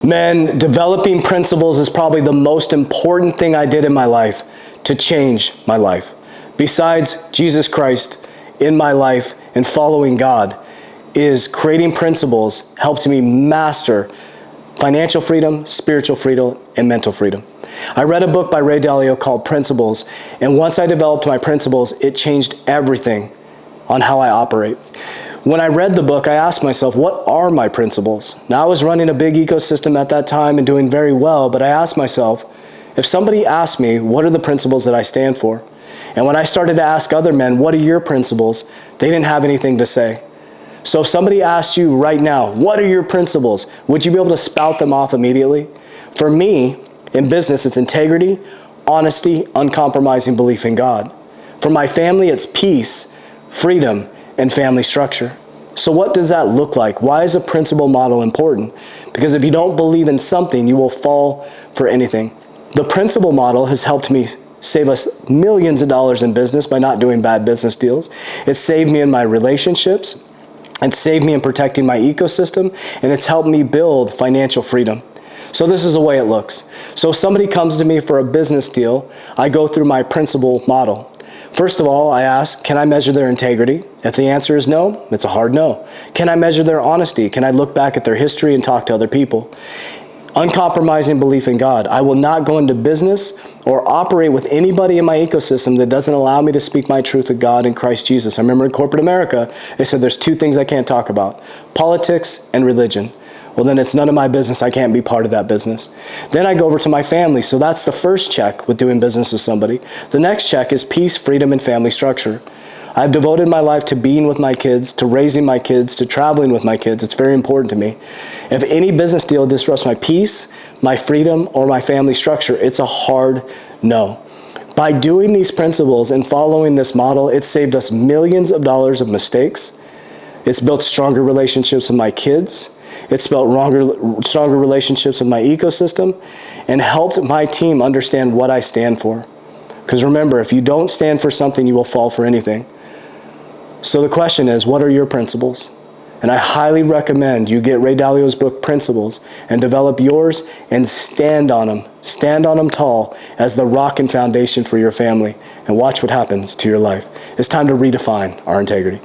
Men, developing principles is probably the most important thing I did in my life to change my life. Besides Jesus Christ in my life and following God, is creating principles helped me master financial freedom, spiritual freedom, and mental freedom. I read a book by Dalio called Principles, and once I developed my principles, it changed everything on how I operate. When I read the book, I asked myself, what are my principles? Now, I was running a big ecosystem at that time and doing very well, but I asked myself, if somebody asked me, what are the principles that I stand for? And when I started to ask other men, what are your principles? They didn't have anything to say. So if somebody asked you right now, what are your principles? Would you be able to spout them off immediately? For me, in business, it's integrity, honesty, uncompromising belief in God. For my family, it's peace, freedom, and family structure. So what does that look like? Why is a principle model important? Because if you don't believe in something, you will fall for anything. The principle model has helped me save us millions of dollars in business by not doing bad business deals. It saved me in my relationships. It saved me in protecting my ecosystem, and it's helped me build financial freedom. So this is the way it looks. So if somebody comes to me for a business deal, I go through my principle model. First of all, I ask, can I measure their integrity? If the answer is no, it's a hard no. Can I measure their honesty? Can I look back at their history and talk to other people? Uncompromising belief in God. I will not go into business or operate with anybody in my ecosystem that doesn't allow me to speak my truth with God in Christ Jesus. I remember in corporate America, they said there's two things I can't talk about: politics and religion. Well, then it's none of my business. I can't be part of that business. Then I go over to my family. So that's the first check with doing business with somebody. The next check is peace, freedom, and family structure. I've devoted my life to being with my kids, to raising my kids, to traveling with my kids. It's very important to me. If any business deal disrupts my peace, my freedom, or my family structure, it's a hard no. By doing these principles and following this model, it's saved us millions of dollars of mistakes. It's built stronger relationships with my kids. It's built stronger relationships with my ecosystem, and helped my team understand what I stand for. Because remember, if you don't stand for something, you will fall for anything. So the question is, what are your principles? And I highly recommend you get Ray Dalio's book, Principles, and develop yours and stand on them. Stand on them tall as the rock and foundation for your family, and watch what happens to your life. It's time to redefine our integrity.